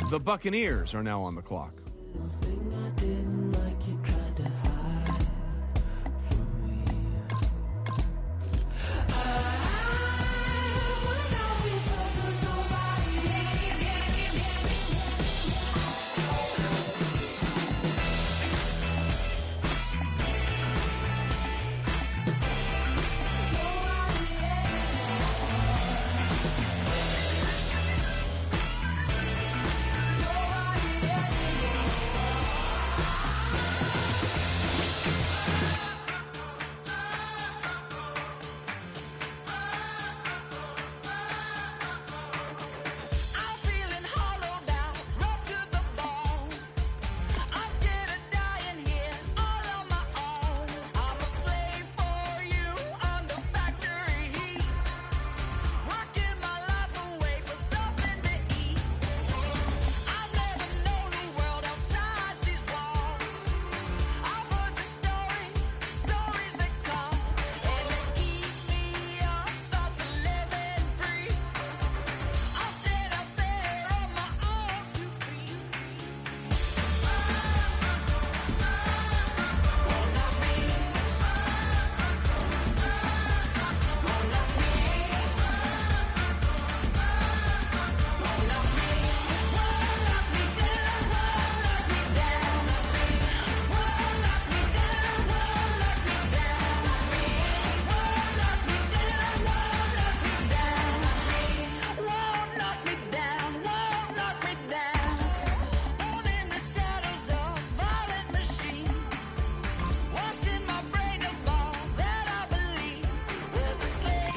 The Buccaneers are now on the clock.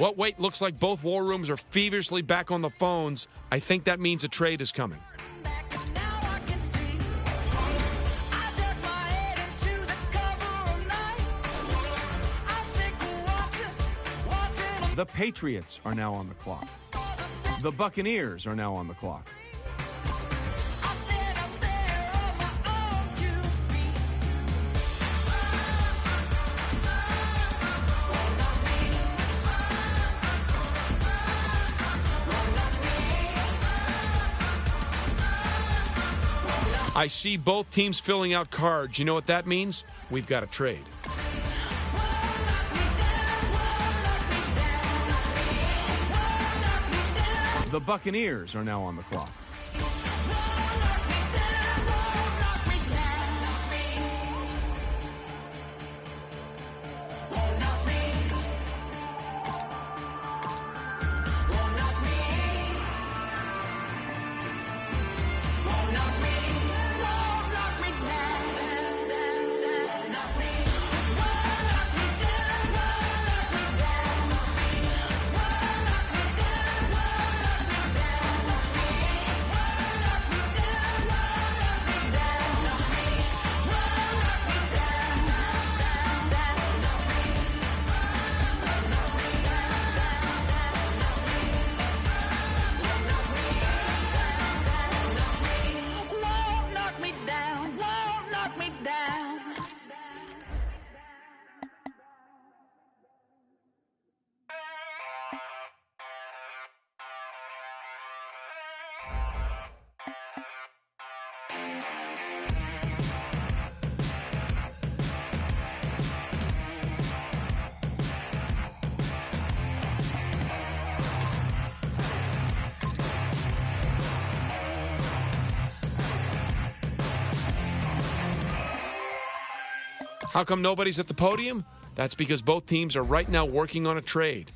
Well, wait, looks like both war rooms are feverishly back on the phones. I think that means a trade is coming. The Patriots are now on the clock. The Buccaneers are now on the clock. I see both teams filling out cards. You know what that means? We've got a trade. The Buccaneers are now on the clock. How come nobody's at the podium? That's because both teams are right now working on a trade.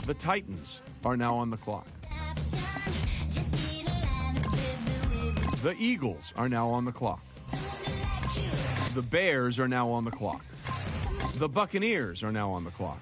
The Titans are now on the clock. The Eagles are now on the clock. The Bears are now on the clock. The Buccaneers are now on the clock.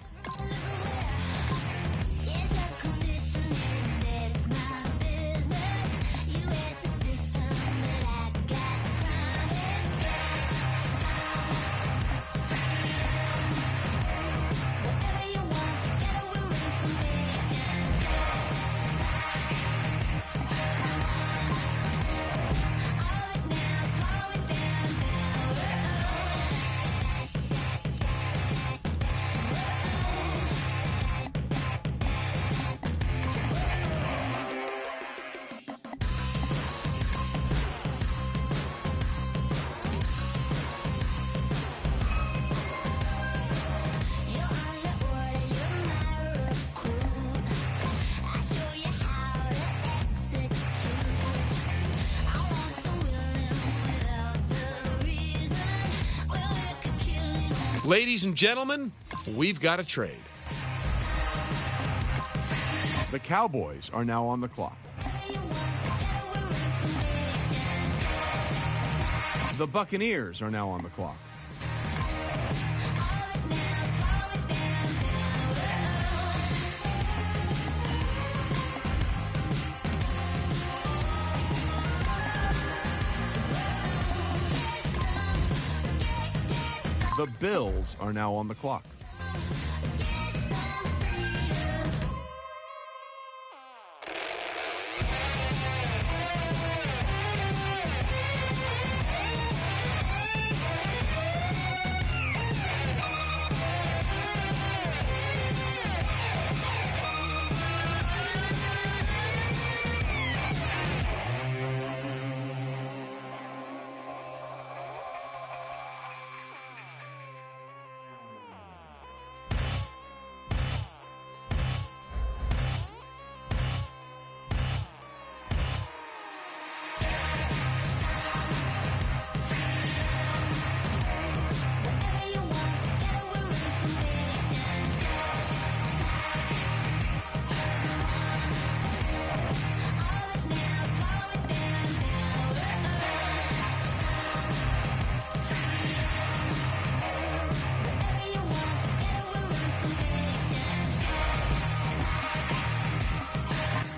Ladies and gentlemen, we've got a trade. The Cowboys are now on the clock. The Buccaneers are now on the clock. The Bills are now on the clock.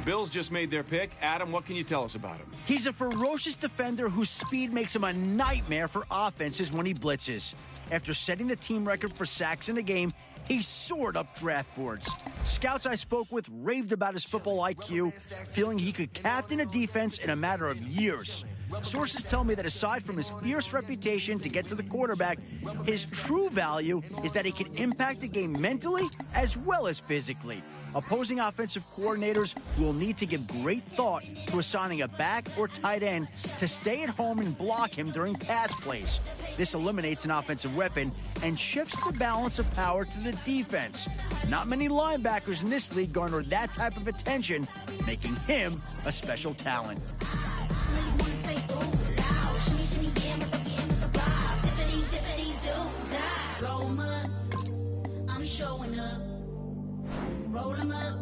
Bills just made their pick. Adam, what can you tell us about him? He's a ferocious defender whose speed makes him a nightmare for offenses when he blitzes. After setting the team record for sacks in a game, he soared up draft boards. Scouts I spoke with raved about his football IQ, feeling he could captain a defense in a matter of years. Sources tell me that aside from his fierce reputation to get to the quarterback, his true value is that he can impact the game mentally as well as physically. Opposing offensive coordinators will need to give great thought to assigning a back or tight end to stay at home and block him during pass plays. This eliminates an offensive weapon and shifts the balance of power to the defense. Not many linebackers in this league garner that type of attention, making him a special talent. I'm showing up. Roll 'em up,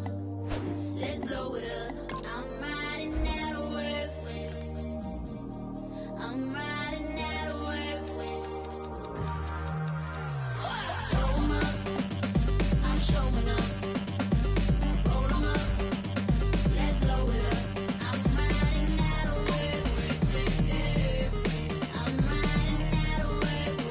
let's blow it up. I'm riding out of worth. I'm riding out of worth. Roll 'em up, I'm showing up. Roll 'em up, let's blow it up. I'm riding out of worth. I'm riding out of worth.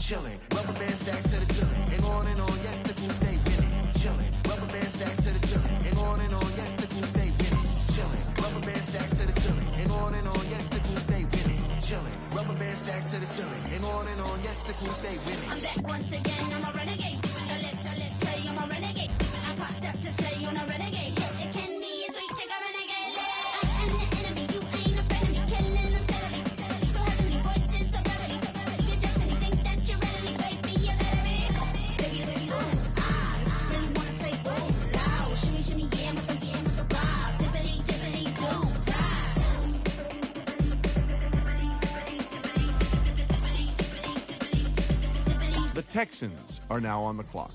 Chillin', rubber band stacks to the ceiling. And on, yes, the cool stay winning. Chillin', rubber band stacks to the ceiling. And on, yes, the cool stay winning. Chillin', rubber band stacks to the ceiling. And on, yes, the cool stay winning. Chillin', rubber band stacks to the ceiling. And on, yes, the cool stay winning. I'm back once again, I'm a renegade. I let play, I'm a renegade. I popped up to slay on a renegade. It can be a sweet, take a renegade. I am the enemy, you ain't a friend of me. Killing them steadily. So heavenly voices, so gravity. Your destiny, think that you're ready, baby, you're better. Baby, I really wanna say oh loud. Shimmy, shimmy, yeah, with the vibe. Zippity, dippity, do, The Texans are now on the clock.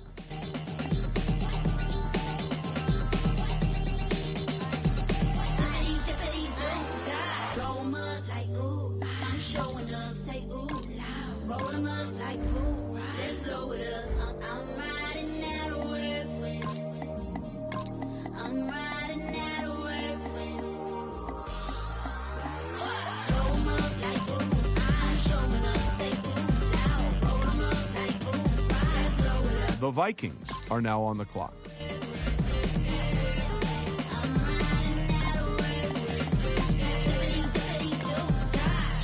Blow 'em up like ooh, I'm showing up, say ooh loud. Roll 'em up like ooh, let's blow it up. I'm riding out of worth. I'm riding out of worth. Blow 'em up like ooh, I'm showing up, say ooh loud. Roll 'em up like ooh, let's blow it up. The Vikings are now on the clock.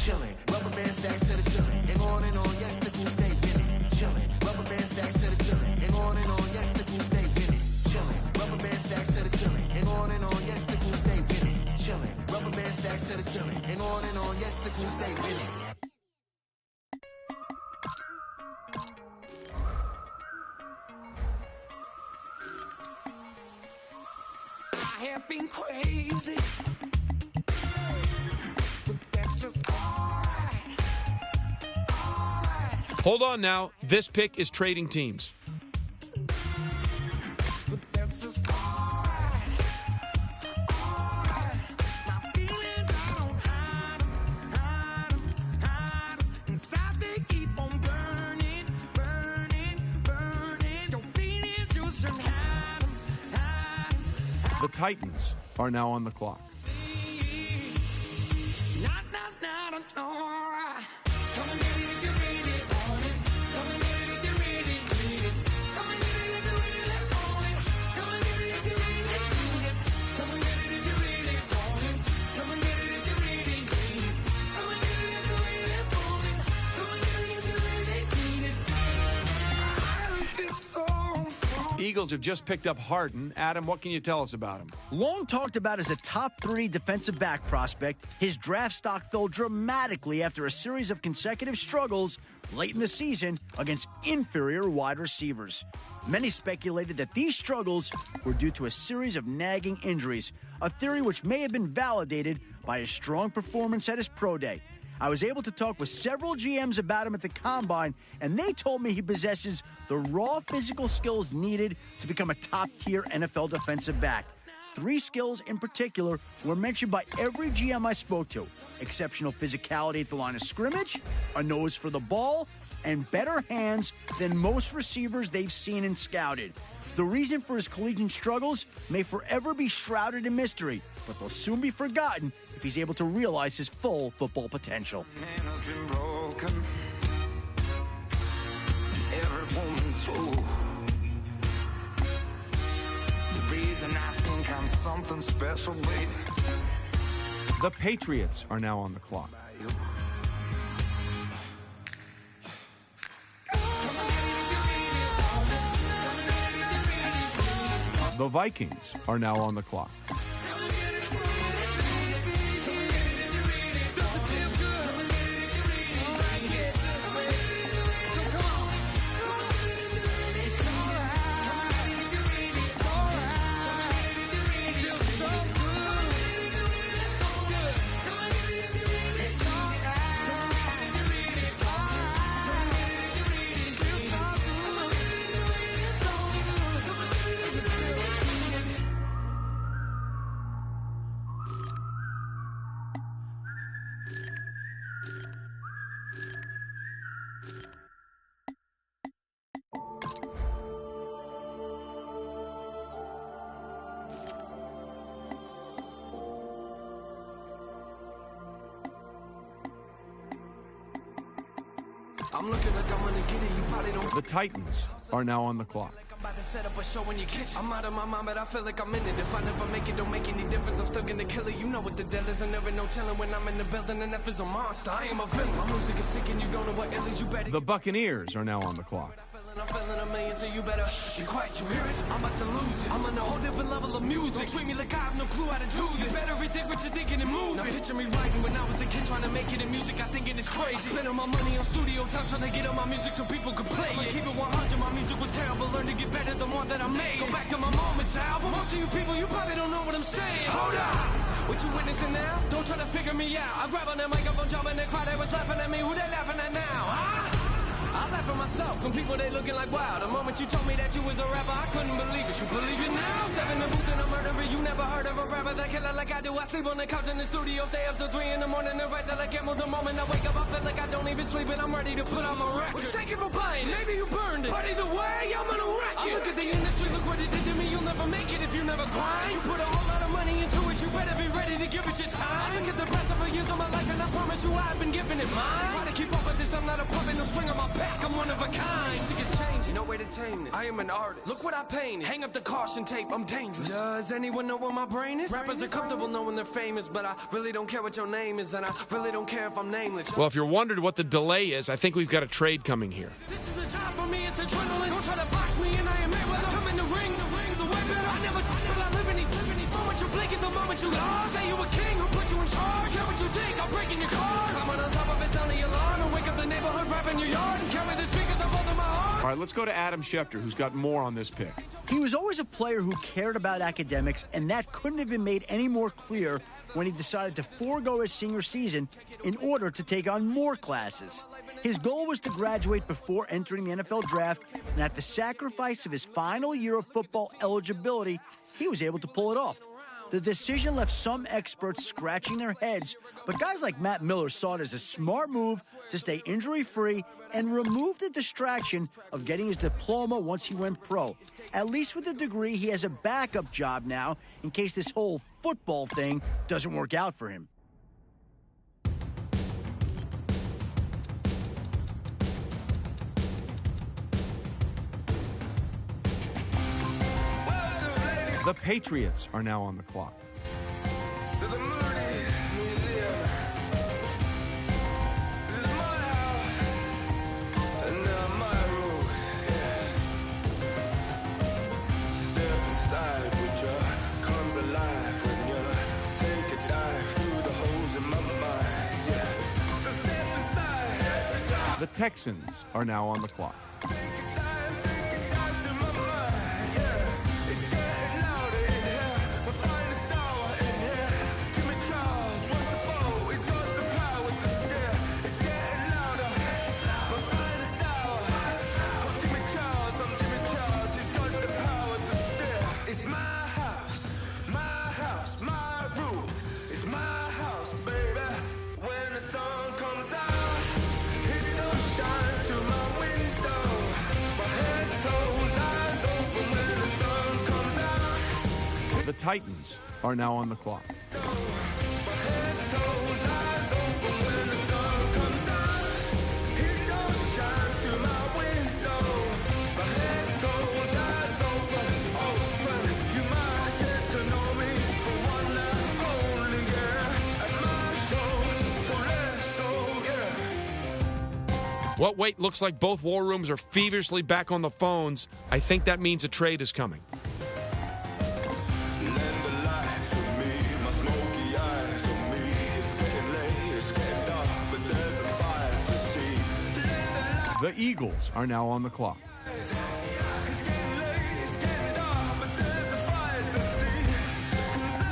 Chillin', rubber band stacks to the ceiling. And on, yes, the cool stay winning. Chillin', rubber band stacks to the ceiling. And on, yes, the cool stay winning. Chillin', rubber band stacks to the ceiling. And on, yes, the cool stay winning. Chillin', rubber band stacks to the ceiling. And on, yes, the cool stay winning. I have been crazy, but that's just alright. Hold on now. This pick is trading teams. That's just alright. My feelings, I don't hide 'em. Inside they keep on burning. Your feelings, you shouldn't hide 'em. The Titans are now on the clock. Come and get it if you really want it. Come and get it if you really need it. Come and get it if you really want it. Come and get it if you really need it. Come and get it if you really want it. Come and get it if you really need it. Come and get it if you really want it. Come and get it if you really need it. I heard this song from Eagles have just picked up Harden. Adam, what can you tell us about him? Long talked about as a top 3 defensive back prospect, his draft stock fell dramatically after a series of consecutive struggles late in the season against inferior wide receivers. Many speculated that these struggles were due to a series of nagging injuries, a theory which may have been validated by his strong performance at his pro day. I was able to talk with several GMs about him at the Combine, and they told me he possesses the raw physical skills needed to become a top-tier NFL defensive back. 3 skills in particular were mentioned by every GM I spoke to: exceptional physicality at the line of scrimmage, a nose for the ball, and better hands than most receivers they've seen and scouted. The reason for his collegiate struggles may forever be shrouded in mystery, but they'll soon be forgotten if he's able to realize his full football potential. man has been broken. Every woman too. The reason I think I'm something special, baby. The Patriots are now on the clock. The Vikings are now on the clock. I'm looking like I'm gonna get it. You probably don't. The Titans are now on the clock. I'm about to set up a show in your kitchen. I'm out of my mind, but I feel like I'm in it. If I never make it, don't make any difference. I'm still gonna kill it. You know what the deal is. I never know chilling when I'm in the building. And F is a monster. I am a villain. My music is sick and you don't know what ill is. You better. The Buccaneers are now on the clock. I'm feeling a million, so you better be quiet, you hear it? I'm about to lose it. I'm on a whole different level of music. Don't treat me like I have no clue how to do this. You better rethink what you're thinking and move. Now picture me writing when I was a kid trying to make it in music. I think it is crazy. I spent all my money on studio time trying to get on my music so people could play it. Keep it 100, my music was terrible. Learn to get better the more that I made. Go back to my Moments album. Most of you people, you probably don't know what I'm saying. Hold up! What you witnessing now? Don't try to figure me out. I grab on that microphone, jump in the crowd, they was laughing at me. Who they laughing at now? Huh? I laugh at myself. Some people, they looking like, wow. The moment you told me that you was a rapper, I couldn't believe it. You believe it now? Step in the booth and I'm murdering. You never heard of a rapper that killer like I do. I sleep on the couch in the studio, stay up till 3 in the morning and write till I get more. The moment I wake up, I feel like I don't even sleep and I'm ready to put out my record. Well, thank you for buying. Maybe you burned it. But either way, I'm gonna wreck it. I look at the industry, look what it did to me. You'll never make it if you never grind. You put a whole lot of money into it, you better be ready to give it your time. Look at the rest of the years of my life and I promise you I've been giving it mine. Try to keep up with this, I'm not a puppet, no string on my back. I'm one of a kind. Music is changing, no way to tame this. I am an artist. Look what I painted. Hang up the caution tape, I'm dangerous. Does anyone know where my brain is? Rappers are comfortable knowing they're famous, but I really don't care what your name is, and I really don't care if I'm nameless. Well, if you're wondering what the delay is, I think we've got a trade coming here. This is a job for me, it's adrenaline. Don't try to box me in, I am Mayweather. Come in the ring, the way better. I never, but I live in these moments. You blink is the moment you lost. Say you a king, who put you in charge? Care what you think, I'm breaking your car. I'm on top of it, sound the alarm. And wake up the neighborhood, rap in your yard. And carry the speakers up under my heart. All right, let's go to Adam Schefter, who's got more on this pick. He was always a player who cared about academics, and that couldn't have been made any more clear when he decided to forego his senior season in order to take on more classes. His goal was to graduate before entering the NFL draft, and at the sacrifice of his final year of football eligibility, he was able to pull it off. The decision left some experts scratching their heads, but guys like Matt Miller saw it as a smart move to stay injury-free and remove the distraction of getting his diploma once he went pro. At least with the degree, he has a backup job now in case this whole football thing doesn't work out for him. The Patriots are now on the clock. To the Moody Museum. This is my house, and now my room. Yeah. Step inside with you, comes alive when you take a dive through the holes in my mind. Yeah. So step inside. The Texans are now on the clock. Take a dive through my mind. Yeah. It's getting louder in here. The finest hour in here. Jimmy Charles wants the bow. He's got the power to steer. It's getting louder. My finest hour. I'm Jimmy Charles. I'm Jimmy Charles. He's got the power to steer. It's my house, my roof. It's my house, baby. When the sun comes out, it don't shine through my window. My head's closed, eyes open when the sun comes out. The Titans are now on the clock. My head's closed, eyes open when the sun comes out. It don't shine through my window. My head's closed, eyes open, open. You might get to know me for one night only, yeah. At my show, so let's go, yeah. Well, wait, looks like both war rooms are feverishly back on the phones. I think that means a trade is coming. Lend a light to me, my smoky eyes on me. It's getting late, it's getting dark, but there's a fire to see. Lend a light. The Eagles are now on the clock. It's getting late, it's getting dark, but there's a fire to see. 'Cause I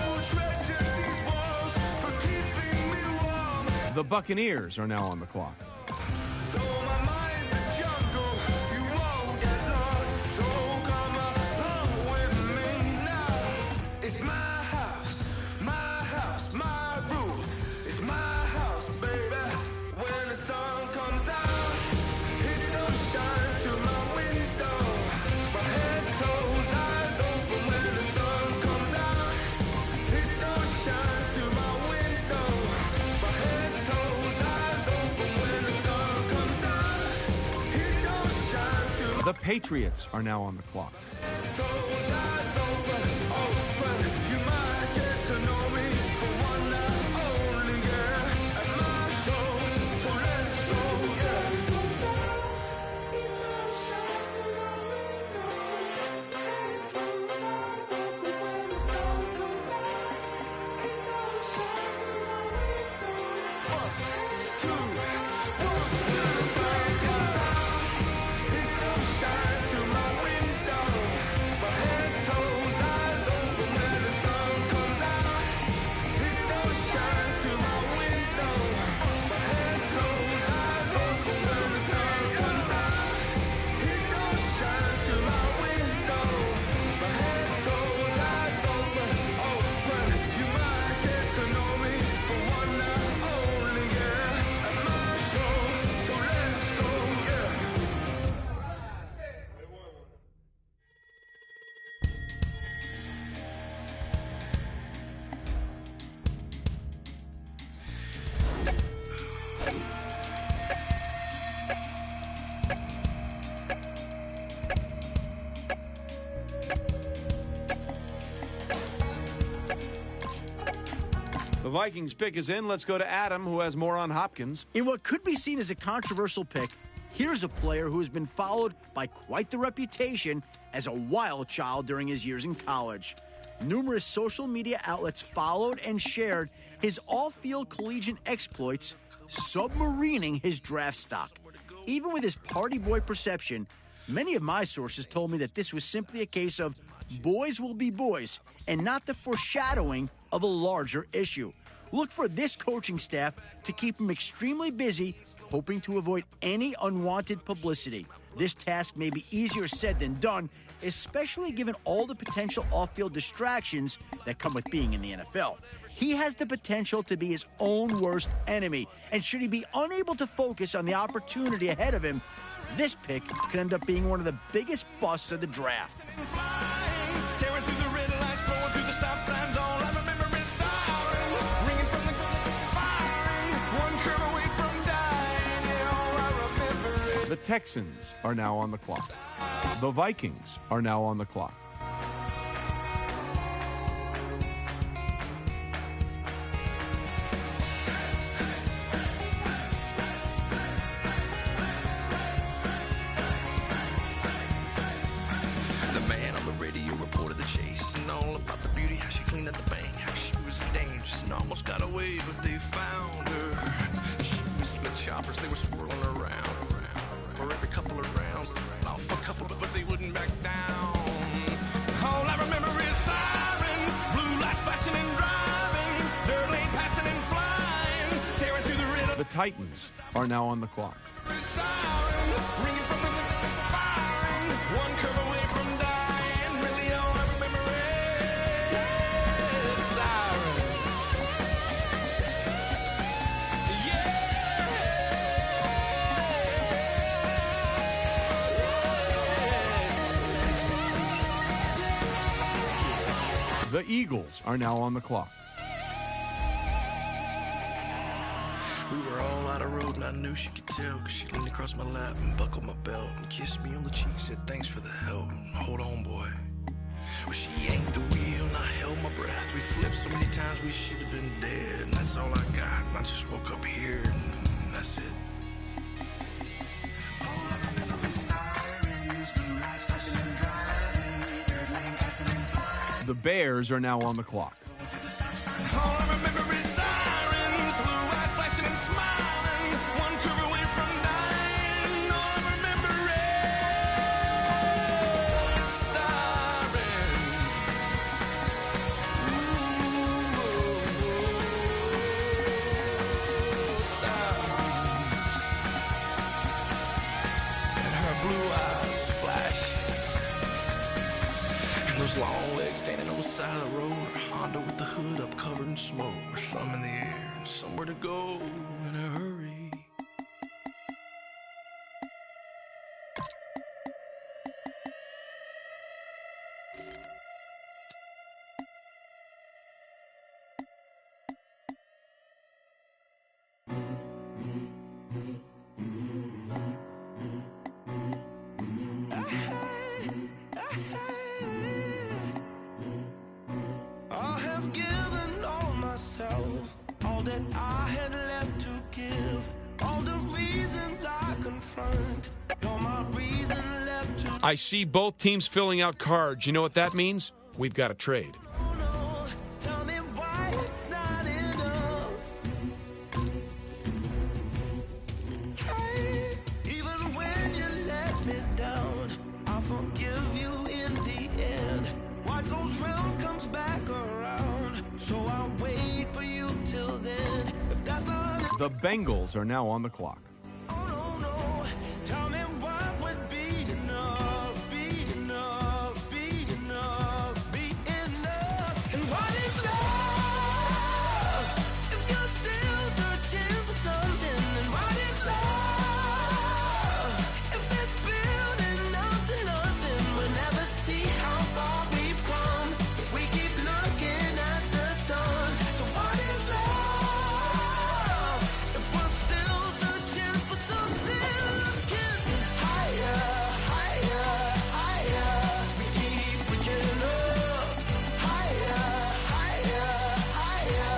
will treasure these walls for keeping me warm. The Buccaneers are now on the clock. Though my mind's a jungle, you won't get lost. So come along with me now. It's my house, my roof. It's my house, baby. When the sun comes out, it don't shine through my window. My head's closed, eyes open when the sun comes out. It don't shine through my window. My head's closed, eyes open when the sun comes out. It don't shine through The Patriots are now on the clock. It's closed, eyes open, open. You might get to know me for one night only, yeah. At my show, so let's go, yeah. The Vikings pick is in. Let's go to Adam, who has more on Hopkins. In what could be seen as a controversial pick, here's a player who has been followed by quite the reputation as a wild child during his years in college. Numerous social media outlets followed and shared his off-field collegiate exploits, submarining his draft stock. Even with his party boy perception, many of my sources told me that this was simply a case of boys will be boys and not the foreshadowing of a larger issue. Look for this coaching staff to keep him extremely busy, hoping to avoid any unwanted publicity. This task may be easier said than done, especially given all the potential off-field distractions that come with being in the NFL. He has the potential to be his own worst enemy, and should he be unable to focus on the opportunity ahead of him, this pick could end up being one of the biggest busts of the draft. Tearing through the red lights, blowing through the stop signs. All I remember is sirens ringing from the firing. One curve away from dying. Yeah, all I remember is The Texans are now on the clock. The Vikings are now on the clock. the man on the radio reported the chase and all about the beauty, how she cleaned up the bank, how she was dangerous and almost got away, but they found her. She was the choppers, they were swirling around for every couple of rounds. Off a couple, but they wouldn't back down. All I remember is sirens, blue lights flashing and driving, dirt lane passing and flying, tearing through the red. The Titans are now on the clock. Sirens ringing from the firing, one curve away from dying. Really, all I remember is sirens. The Eagles are now on the clock. We were all out of road and I knew she could tell, cause she leaned across my lap and buckled my belt and kissed me on the cheek, said thanks for the help. Hold on, boy. Well, she yanked the wheel and I held my breath. We flipped so many times we should have been dead, and that's all I got. And I just woke up here and that's it. All I remember is sirens, blue lights flashing and driving, dirt lane passing and flying. The Bears are now on the clock. All I remember is sirens, blue eyes flashing and smiling, one curve away from dying. All I remember is sirens. Sirens. And her blue eyes flashing. And those long legs standing on the side of the road. Her Honda with the hood up covered in smoke. Her thumb in the air. Somewhere to go in a hurry. I have given all myself, all that I had left to give, all the reasons I confront, all my reason left to I see both teams filling out cards. You know what that means? We've got a trade. know. Tell me why it's not enough. Hey, even when you let me down, I'll forgive you in the end. What goes round comes back around, so I'll wait for you till then. If that's not The Bengals are now on the clock. oh no, tell me what would be enough, be enough, be enough, be enough. And what is love if you're still searching for something? And what is love if it's building up to nothing? We'll never see how far we've come if we keep looking at the sun. So what is love if we're still searching for something? Looking higher, higher, higher. We keep reaching up. Higher, higher, higher.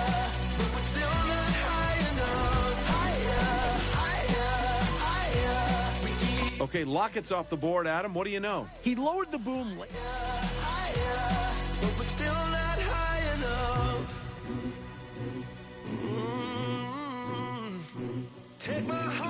But we're still not high enough. Higher, higher, higher. We keep Okay, Lockett's off the board, Adam. What do you know? He lowered the boom. higher, but we're still not high enough. Take my heart.